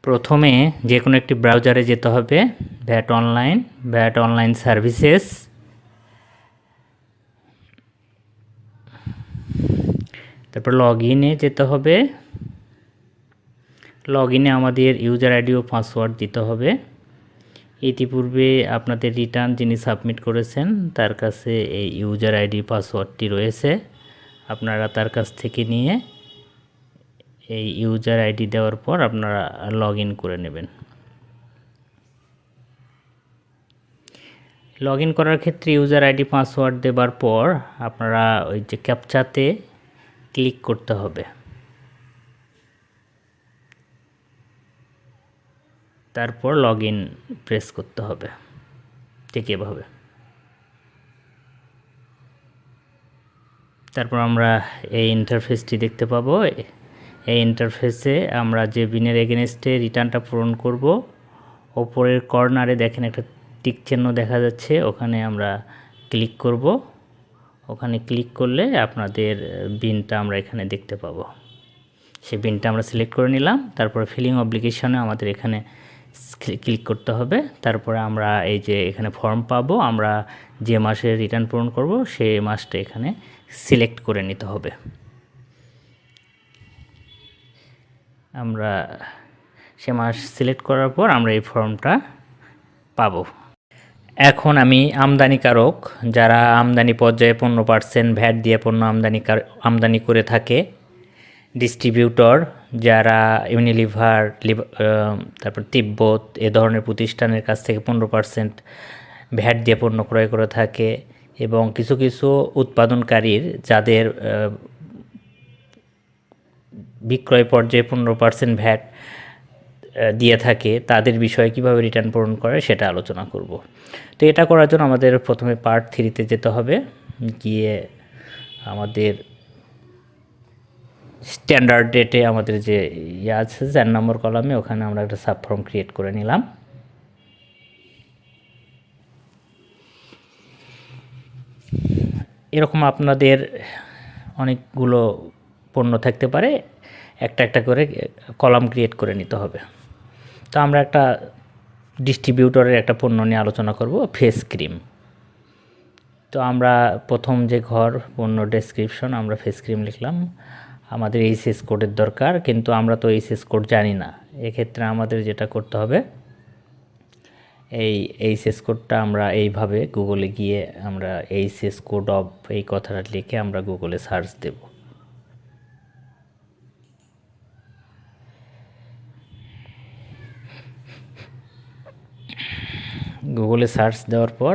প্রথমে যে কোনো একটি ব্রাউজারে যেতে হবে, ভ্যাট অনলাইন সার্ভিসেস। তারপর লগ ইনে যেতে হবে। লগ ইনে আমাদের ইউজার আইডি ও পাসওয়ার্ড দিতে হবে। ইতিপূর্বে আপনাদের রিটার্ন যিনি সাবমিট করেছেন তার কাছে এই ইউজার আইডি পাসওয়ার্ডটি রয়েছে, আপনারা তার কাছ থেকে নিয়ে এই ইউজার আইডি দেওয়ার পর আপনারা লগ ইন করে নেবেন। লগ ইন করার ক্ষেত্রে ইউজার আইডি পাসওয়ার্ড দেবার পর আপনারা ওই যে ক্যাপচাতে ক্লিক করতে হবে। তারপর লগ ইন প্রেস করতে হবে, ঠিক এভাবে। তারপর আমরা এই ইন্টারফেসটি দেখতে পাবো। এই ইন্টারফেসে আমরা যে বিনের এগেনস্টে রিটার্নটা পূরণ করব, ওপরের কর্নারে দেখেন একটা টিক চিহ্ন দেখা যাচ্ছে, ওখানে আমরা ক্লিক করব। ওখানে ক্লিক করলে আপনাদের বিনটা আমরা এখানে দেখতে পাবো। সেই বিনটা আমরা সিলেক্ট করে নিলাম। তারপরে ফিলিং অব্লিগেশনে আমাদের এখানে ক্লিক করতে হবে। তারপরে আমরা এই যে এখানে ফর্ম পাবো, আমরা যে মাসে রিটার্ন পূরণ করব সেই মাসটা এখানে সিলেক্ট করে নিতে হবে। আমরা সে মাস সিলেক্ট করার পর আমরা এই ফর্মটা পাবো। এখন আমি আমদানিকারক, যারা আমদানি পর্যায়ে 15% ভ্যাট দিয়ে পণ্য আমদানি করে থাকে, ডিস্ট্রিবিউটর যারা ইউনিলিভার, তারপর তিব্বত এ ধরনের প্রতিষ্ঠানের কাছ থেকে 15% ভ্যাট দিয়ে পণ্য ক্রয় করে থাকে, এবং কিছু কিছু উৎপাদনকারীর যাদের বিক্রয় পর্যায়ে 15% ভ্যাট দিয়ে থাকে, তাদের বিষয়ে কিভাবে রিটার্ন পূরণ করে সেটা আলোচনা করব। তো এটা করার জন্য আমাদের প্রথমে পার্ট 3-তে যেতে হবে। গিয়ে আমাদের স্ট্যান্ডার্ড ডেটে আমাদের যে আছে 4 নম্বর কলামে, ওখানে আমরা একটা সাবফর্ম ক্রিয়েট করে নিলাম। এরকম আপনাদের অনেকগুলো পণ্য থাকতে পারে, একটা একটা করে কলাম ক্রিয়েট করে নিতে হবে। তো আমরা একটা ডিস্ট্রিবিউটরের একটা পণ্য নিয়ে আলোচনা করব, ফেস ক্রিম। তো আমরা প্রথম যে ঘর পণ্য ডেসক্রিপশন, আমরা ফেস ক্রিম লিখলাম। আমাদের এইচএস কোডের দরকার, কিন্তু আমরা তো এইচএস কোড জানি না। এক্ষেত্রে আমাদের যেটা করতে হবে, এই এইচএস কোডটা আমরা এইভাবে গুগলে গিয়ে আমরা এইচএস কোড অফ এই কথাটা লিখে আমরা গুগলে সার্চ দেব। গুগলে সার্চ দেওয়ার পর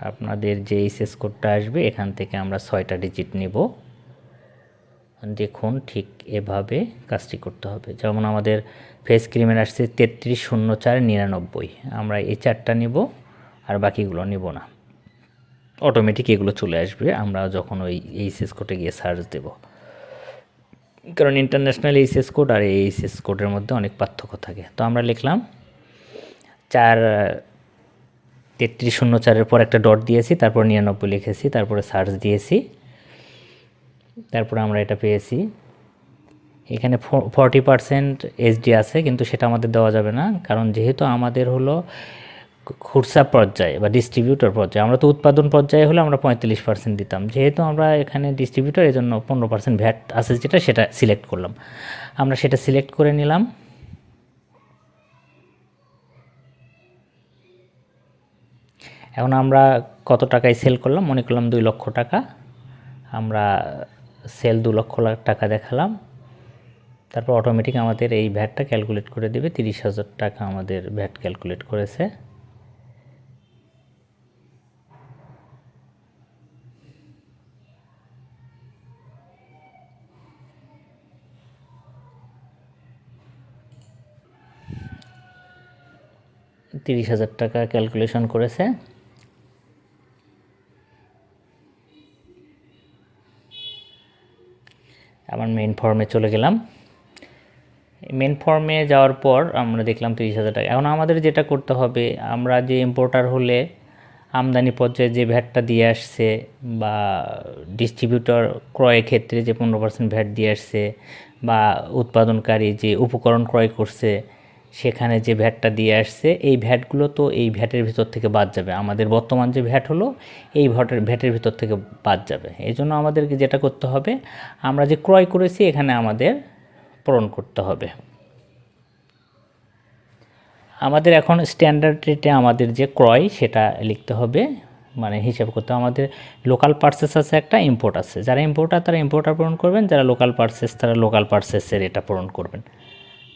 আপনাদের যে এইচএস কোডটা আসবে, এখান থেকে আমরা 6টা ডিজিট নেব। দেখুন ঠিক এভাবে কাজটি করতে হবে। যেমন আমাদের ফেস ক্রিমের আসছে 330499, আমরা এই 4টা নেব, আর বাকিগুলো নেব না। অটোমেটিক এগুলো চলে আসবে আমরা যখন ওই এইচএস কোডে গিয়ে সার্চ দেব, কারণ ইন্টারন্যাশনাল এইচএস কোড আর এই এইচএস কোডের মধ্যে অনেক পার্থক্য থাকে। তো আমরা লিখলাম 3304-এর পর একটা ডট দিয়েছি, তারপর 99 লিখেছি, তারপরে সার্চ দিয়েছি, তারপরে আমরা এটা পেয়েছি। এখানে 40% এইচডি আছে, কিন্তু সেটা আমাদের দেওয়া যাবে না, কারণ যেহেতু আমাদের হলো খুচরা পর্যায়ে বা ডিস্ট্রিবিউটর পর্যায়ে, আমরা তো উৎপাদন পর্যায়ে হলে আমরা 45% দিতাম। যেহেতু আমরা এখানে ডিস্ট্রিবিউটর, এই জন্য 15% ভ্যাট আছে যেটা, সেটা সিলেক্ট করলাম। আমরা সেটা সিলেক্ট করে নিলাম। এখন আমরা কত টাকায় সেল করলাম, মনে করলাম 2 লক্ষ টাকা। আমরা সেল 2 লক্ষ টাকা দেখালাম। তারপর অটোমেটিক আমাদের এই ভ্যাটটা ক্যালকুলেট করে দেবে। 30,000 টাকা আমাদের ভ্যাট ক্যালকুলেট করেছে। $30,000 টাকা ক্যালকুলেশন করেছে। আবার মেইন ফর্মে চলে গেলাম। মেইন ফর্মে যাওয়ার পর আমরা দেখলাম 30,000 টাকা। এখন আমাদের যেটা করতে হবে, আমরা যে ইম্পোর্টার হলে আমদানি পর্যায়ে যে ভ্যাটটা দিয়ে আসছে, বা ডিস্ট্রিবিউটর ক্রয়ের ক্ষেত্রে যে 15% ভ্যাট দিয়ে আসছে, বা উৎপাদনকারী যে উপকরণ ক্রয় করছে সেখানে যে ভ্যাটটা দিয়ে আসছে এই ভ্যাটগুলো তো এই ভ্যাটের ভিতর থেকে বাদ যাবে, আমাদের বর্তমান যে ভ্যাট হলো এই ভ্যাটের ভিতর থেকে বাদ যাবে। এই জন্য আমাদেরকে যেটা করতে হবে, আমরা যে ক্রয় করেছি এখানে আমাদের পূরণ করতে হবে। আমাদের এখন স্ট্যান্ডার্ড রেটে আমাদের যে ক্রয় সেটা লিখতে হবে, মানে হিসাব করতে হবে। আমাদের লোকাল পারচেস আছে একটা, ইম্পোর্ট আছে। যারা ইম্পোর্টার তারা ইম্পোর্টার পূরণ করবেন, যারা লোকাল পারচেস তারা লোকাল পারচেসের এটা পূরণ করবেন।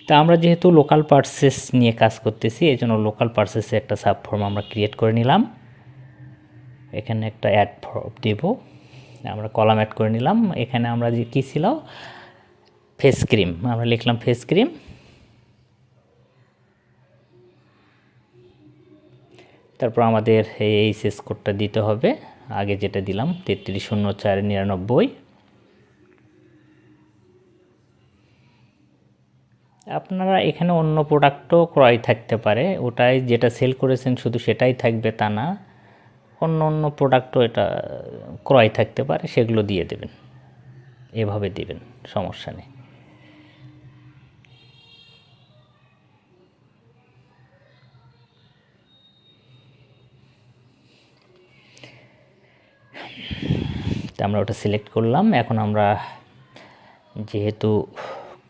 তা আমরা যেহেতু লোকাল পারচেস নিয়ে কাজ করতেছি এই জন্য লোকাল পারচেসে একটা সাব ফর্ম আমরা ক্রিয়েট করে নিলাম। এখানে একটা অ্যাড ফর্ম দেব, আমরা কলাম অ্যাড করে নিলাম। এখানে আমরা যে কী ছিল, ফেস ক্রিম, আমরা লিখলাম ফেস ক্রিম। তারপর আমাদের এই এইচএস কোডটা দিতে হবে, আগে যেটা দিলাম 330499। আপনারা এখানে অন্য প্রোডাক্টও ক্রয় থাকতে পারে, ওটাই যেটা সেল করেছেন শুধু সেটাই থাকবে তা না, অন্য অন্য প্রোডাক্টও এটা ক্রয় থাকতে পারে, সেগুলো দিয়ে দেবেন, এভাবে দিবেন, সমস্যা নেই। তা আমরা ওটা সিলেক্ট করলাম। এখন আমরা যেহেতু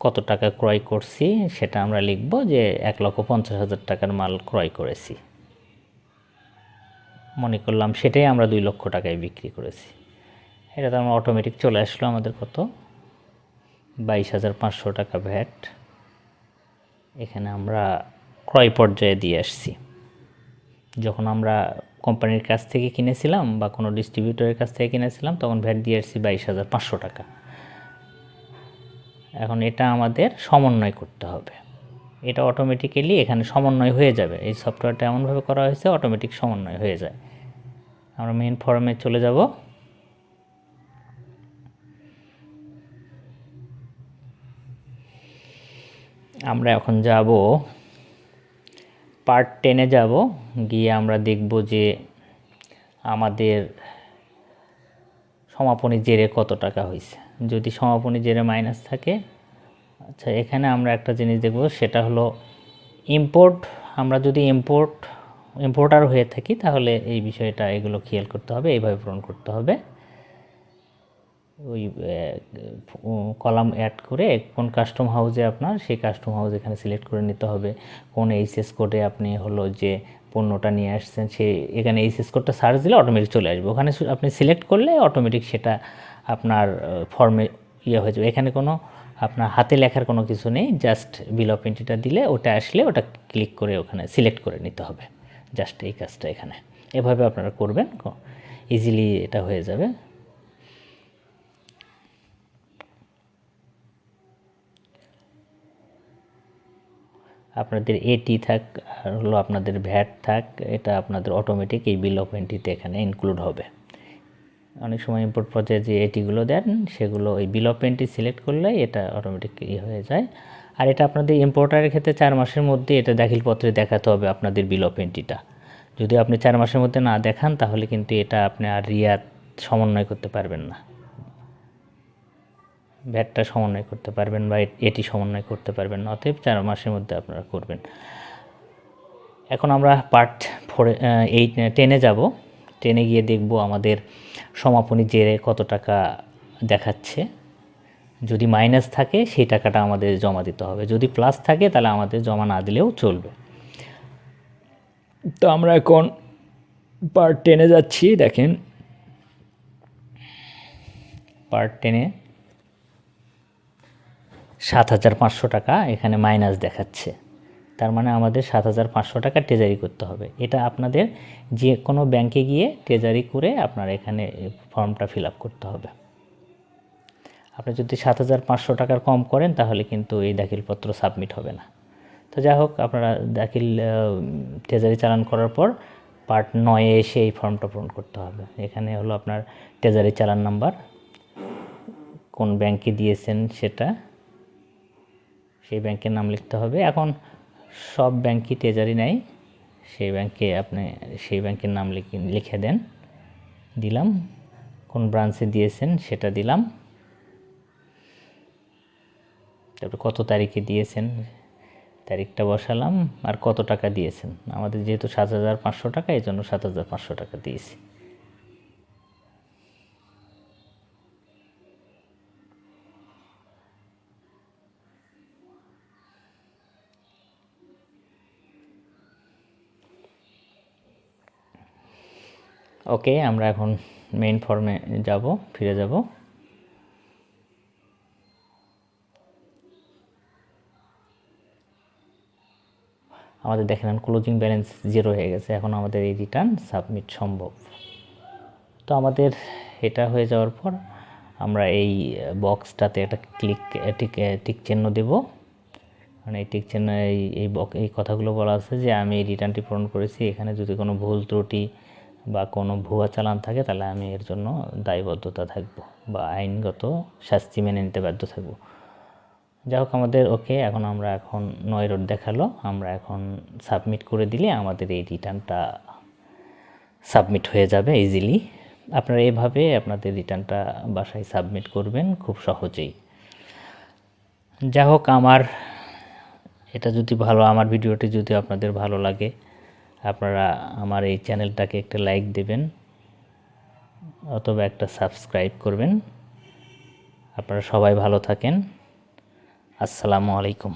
কত টাকা ক্রয় করছি সেটা আমরা লিখব যে 1,50,000 টাকার মাল ক্রয় করেছি, মনে করলাম সেটাই আমরা 2 লক্ষ টাকায় বিক্রি করেছি। এটা তো আমরা অটোমেটিক চলে আসলো আমাদের কত, 22,500 টাকা ভ্যাট এখানে আমরা ক্রয় পর্যায়ে দিয়ে আসছি। যখন আমরা কোম্পানির কাছ থেকে কিনেছিলাম বা কোনো ডিস্ট্রিবিউটরের কাছ থেকে কিনেছিলাম তখন ভ্যাট দিয়ে আসছি 22,500 টাকা। এখন এটা আমাদের সমন্বয় করতে হবে, এটা অটোমেটিক্যালি এখানে সমন্বয় হয়ে যাবে। এই সফটওয়্যারটা এমনভাবে করা হয়েছে অটোমেটিক সমন্বয় হয়ে যায়। আমরা মেইন ফর্মে চলে যাব। আমরা এখন যাব পার্ট 10-এ যাব, গিয়ে আমরা দেখব যে আমাদের সমাপনী জেরে কত টাকা হয়েছে। যদি সমাপনী জেরে মাইনাস থাকে, আচ্ছা এখানে আমরা একটা জিনিস দেখব, সেটা হলো ইম্পোর্ট। আমরা যদি ইম্পোর্টার হয়ে থাকি তাহলে এই বিষয়টা এগুলো খেয়াল করতে হবে, এইভাবে পূরণ করতে হবে। ওই কলাম অ্যাড করে কোন কাস্টম হাউসে আপনার, সেই কাস্টম হাউস এখানে সিলেক্ট করে নিতে হবে। কোন এইচএস কোডে আপনি হলো যে পণ্যটা নিয়ে আসছেন, সে এখানে এইচএস কোডটা সার্চ দিলে অটোমেটিক চলে আসবে। ওখানে আপনি সিলেক্ট করলে অটোমেটিক সেটা আপনার ফর্মে হয়ে যাবে। এখানে কোনো আপনার হাতে লেখার কোনো কিছু নেই, জাস্ট বিল অফ এন্ট্রিটা দিলে ওটা আসলে ওটা ক্লিক করে ওখানে সিলেক্ট করে নিতে হবে। জাস্ট এই কাজটা এখানে এভাবে আপনারা করবেন, ইজিলি এটা হয়ে যাবে। আপনাদের এটি থাক আর হলো আপনাদের ভ্যাট থাক, এটা আপনাদের অটোমেটিক এই বিল অফ এন্ট্রিতে এখানে ইনক্লুড হবে। অনেক সময় ইম্পোর্ট পর্যায়ে যে এটিগুলো দেন সেগুলো এই বিল অফ এন্ট্রি সিলেক্ট করলে এটা অটোমেটিক হয়ে যায়। আর এটা আপনাদের ইম্পোর্টারের ক্ষেত্রে 4 মাসের মধ্যে এটা দাখিলপত্রে দেখাতে হবে আপনাদের বিল অফ এন্ট্রিটা। যদি আপনি 4 মাসের মধ্যে না দেখান তাহলে কিন্তু এটা আপনি আর রিয়াত সমন্বয় করতে পারবেন না, ভ্যাটটা সমন্বয় করতে পারবেন বা এটি সমন্বয় করতে পারবেন না। অতএব 4 মাসের মধ্যে আপনারা করবেন। এখন আমরা পার্ট 10-এ যাব। 10-এ গিয়ে দেখব আমাদের সমাপনী জেরে কত টাকা দেখাচ্ছে। যদি মাইনাস থাকে সেই টাকাটা আমাদের জমা দিতে হবে, যদি প্লাস থাকে তাহলে আমাদের জমা না দিলেও চলবে। তো আমরা এখন পার্ট 10-এ যাচ্ছি। দেখেন পার্ট 10-এ 7,500 টাকা এখানে মাইনাস দেখাচ্ছে, তার মানে আমাদের 7,500 টাকা ট্রেজারি করতে হবে। এটা আপনাদের যে কোনো ব্যাংকে গিয়ে ট্রেজারি করে আপনার এখানে ফর্মটা ফিল আপ করতে হবে। আপনি যদি 7,500 টাকার কম করেন তাহলে কিন্তু এই দাখিলপত্র সাবমিট হবে না। তো যাই হোক, আপনারা ট্রেজারি চালান করার পর পার্ট 9-এ এসে এই ফর্মটা পূরণ করতে হবে। এখানে হলো আপনার ট্রেজারি চালান নাম্বার, কোন ব্যাংকে দিয়েছেন সেটা, সেই ব্যাংকের নাম লিখতে হবে। এখন সব ব্যাংকই ট্রেজারি নেয়, সেই ব্যাংকে আপনি সেই ব্যাংকের নাম লিখে দেন, দিলাম। কোন ব্রাঞ্চে দিয়েছেন সেটা দিলাম, তারপর কত তারিখে দিয়েছেন তারিখটা বসালাম আর কত টাকা দিয়েছেন। আমাদের যেহেতু 7,500 টাকা, এই জন্য 7,500 টাকা দিয়েছি। ওকে, আমরা এখন মেইন ফর্মে ফিরে যাব। আমাদের দেখেন ক্লোজিং ব্যালেন্স 0 হয়ে গেছে। এখন আমাদের এই রিটার্ন সাবমিট সম্ভব। তো আমাদের এটা হয়ে যাওয়ার পর আমরা এই বক্সটাতে একটা টিক চিহ্ন দেব। মানে এই টিক চিহ্ন এই কথাগুলো বলা আছে যে আমি এই রিটার্নটি পূরণ করেছি। এখানে যদি কোনো ভুল ত্রুটি বা কোনো ভুয়া চালান থাকে তাহলে আমি এর জন্য দায়বদ্ধতা থাকব বা আইনগত শাস্তি মেনে নিতে বাধ্য থাকব। যাই হোক, আমাদের ওকে। এখন 9 রোড দেখালো। আমরা এখন সাবমিট করে দিলে আমাদের এই রিটার্নটা সাবমিট হয়ে যাবে ইজিলি। আপনারা এভাবে আপনাদের রিটার্নটা বাসায় সাবমিট করবেন খুব সহজেই। যাই হোক, আমার ভিডিওটি যদি আপনাদের ভালো লাগে, আপনারা আমার এই চ্যানেলটাকে একটা লাইক দেবেন অথবা একটা সাবস্ক্রাইব করবেন। আপনারা সবাই ভালো থাকেন। আসসালামু আলাইকুম।